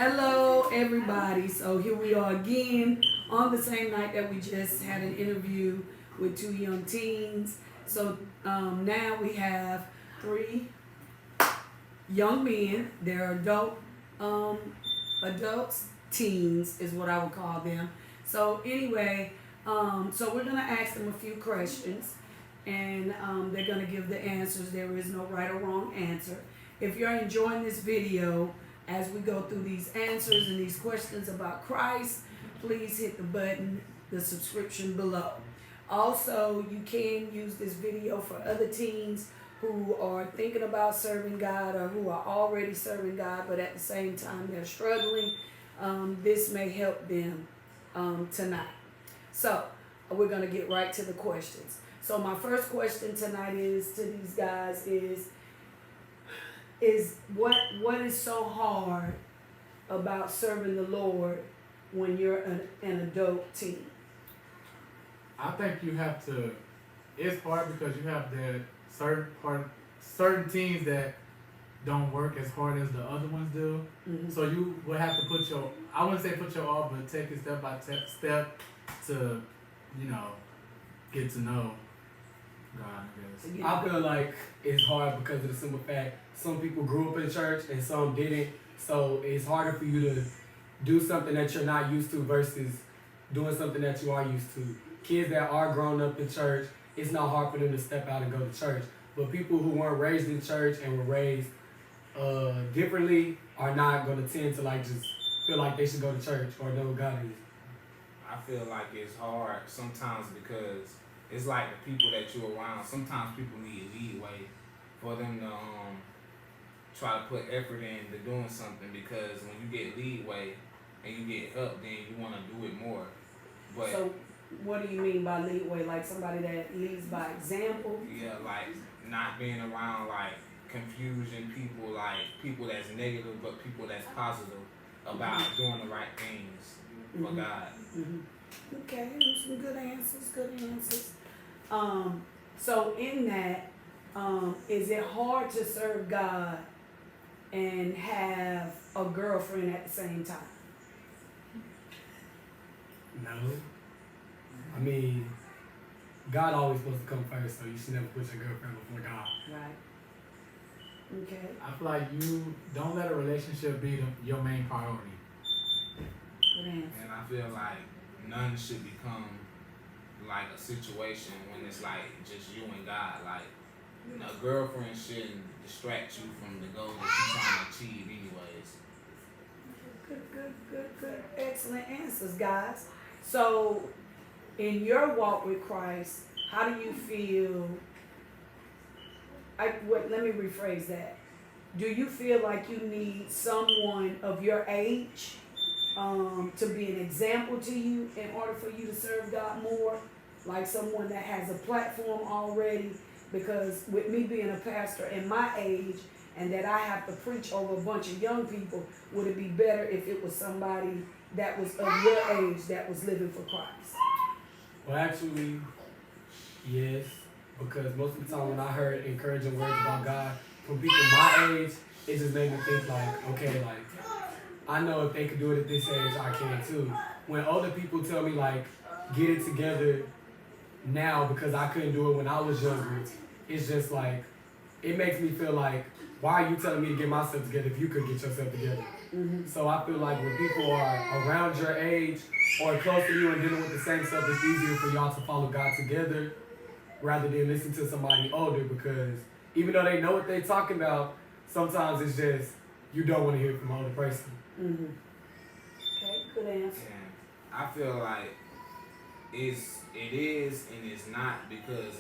Hello, everybody. So here we are again on the same night that we just had an interview with two young teens. So now we have three young men. They're adults, teens is what I would call them. So anyway, so we're gonna ask them a few questions, and they're gonna give the answers. There is no right or wrong answer. If you're enjoying this video, as we go through these answers and these questions about Christ, please hit the button, the subscription below. Also, you can use this video for other teens who are thinking about serving God or who are already serving God, but at the same time they're struggling. This may help them tonight. So, we're going to get right to the questions. So, my first question tonight is to these guys is what is so hard about serving the Lord when you're an adult teen? I think you have to. It's hard because you have the certain teams that don't work as hard as the other ones do. Mm-hmm. So you would have to put your. I wouldn't say put your all, but take it step by step to, get to know God. I guess. I feel like it's hard because of the simple fact some people grew up in church and some didn't. So it's harder for you to do something that you're not used to versus doing something that you are used to. Kids that are grown up in church, it's not hard for them to step out and go to church. But people who weren't raised in church and were raised differently are not going to tend to just feel like they should go to church or know what God is. I feel like it's hard sometimes because it's like the people that you're around. Sometimes people need leeway for them to try to put effort into doing something, because when you get leeway and you get help, then you want to do it more. But So, what do you mean by leeway? Like somebody that leads by example? yeah, like not being around confusion people, people that's negative, but people that's positive about doing the right things for God. Mm-hmm. Okay, some good answers. So in that, is it hard to serve God and have a girlfriend at the same time? No. I mean, God always supposed to come first, so you should never put your girlfriend before God. Right. Okay. I feel like you don't let a relationship be your main priority. Good answer. And I feel like none should become a situation when it's just you and God. A girlfriend shouldn't distract you from the goal that you're trying to achieve anyways. Good. Excellent answers, guys. So, in your walk with Christ, how do you feel? Let me rephrase that. Do you feel like you need someone of your age to be an example to you in order for you to serve God more? Like someone that has a platform already? Because with me being a pastor in my age and that I have to preach over a bunch of young people, would it be better if it was somebody that was of your age that was living for Christ? Well, actually, yes, because most of the time when I heard encouraging words about God from people my age, it just made me think okay, I know if they could do it at this age, I can too. When older people tell me get it together now because I couldn't do it when I was younger, it's just it makes me feel why are you telling me to get myself together if you could get yourself together? Mm-hmm. So I feel like when people are around your age or close to you and dealing with the same stuff, it's easier for y'all to follow God together rather than listen to somebody older, because even though they know what they're talking about, sometimes it's just you don't want to hear from an older person. Mm-hmm. Okay, good answer. And I feel like it is and it's not, because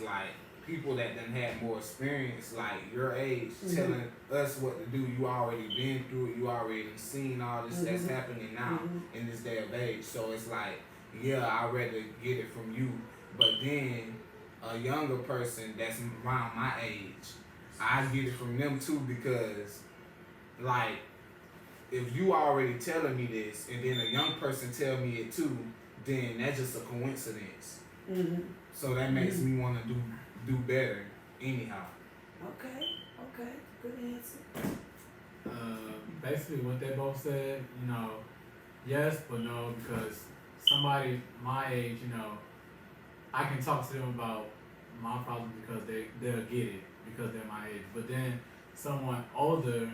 people that done had more experience your age telling us what to do, you already been through it, you already seen all this that's happening now in this day of age. So it's yeah, I'd rather get it from you. But then a younger person that's around my age, I get it from them too, because if you already telling me this and then a young person tell me it too, then that's just a coincidence. Mm-hmm. So that makes me want to do better anyhow. Okay, good answer. Basically what they both said, yes but no, because somebody my age, I can talk to them about my problems because they'll get it because they're my age. But then someone older,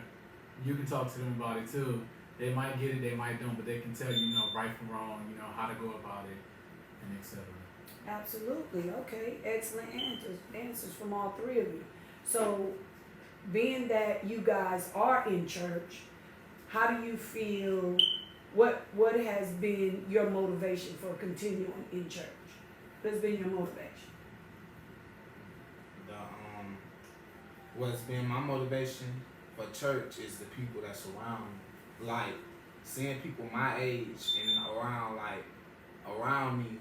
you can talk to them about it too. They might get it, they might don't, but they can tell you, right from wrong, how to go about it, and etc. Absolutely. Okay. Excellent answers from all three of you. So, being that you guys are in church, how do you feel? What has been your motivation for continuing in church? What's been your motivation? What's been my motivation for church is the people that's around me. Like seeing people my age and around me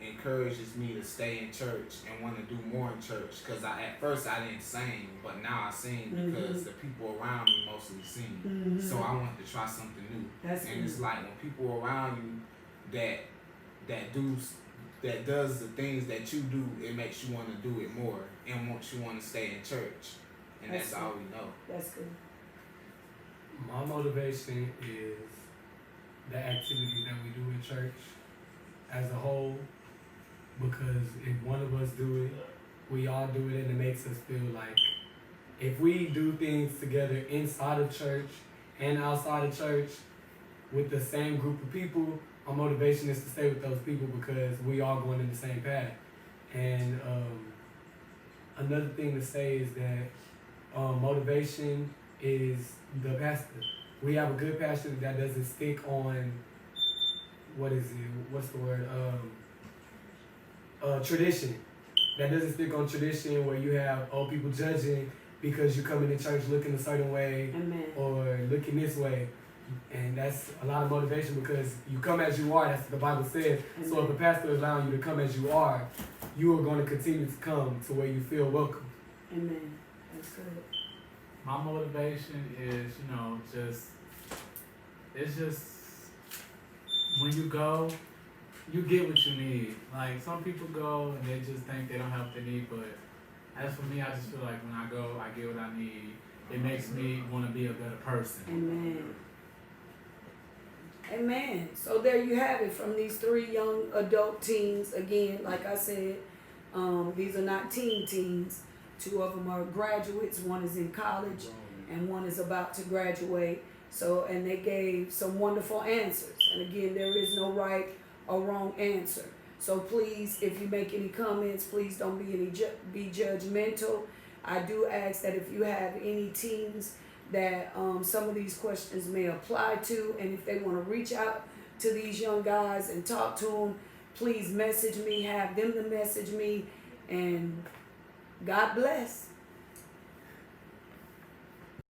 encourages me to stay in church and want to do more in church. Cause at first I didn't sing, but now I sing because the people around me mostly sing. So I want to try something new. It's like when people around you that does the things that you do, it makes you want to do it more and you want to stay in church. And that's all we know. That's good. My motivation is the activities that we do in church as a whole, because if one of us do it, we all do it, and it makes us feel like if we do things together inside of church and outside of church with the same group of people, our motivation is to stay with those people because we are going in the same path. And another thing to say is that motivation is the pastor. We have a good pastor that doesn't stick on, tradition. That doesn't stick on tradition where you have old people judging because you're coming to church looking a certain way. Amen. Or looking this way. And that's a lot of motivation because you come as you are, that's what the Bible says. Amen. So if the pastor is allowing you to come as you are going to continue to come to where you feel welcome. Amen. That's good. My motivation is, it's just when you go, you get what you need. Like some people go and they just think they don't have what they need, but as for me, I just feel like when I go, I get what I need. It makes me want to be a better person. Amen. Amen. So there you have it from these three young adult teens. Again, like I said, these are not teens. Two of them are graduates. One is in college and one is about to graduate. So, and they gave some wonderful answers. And again, there is no right or wrong answer. So please, if you make any comments, please don't be judgmental. I do ask that if you have any teens that some of these questions may apply to, and if they want to reach out to these young guys and talk to them, please message me, have them to message me, and God bless.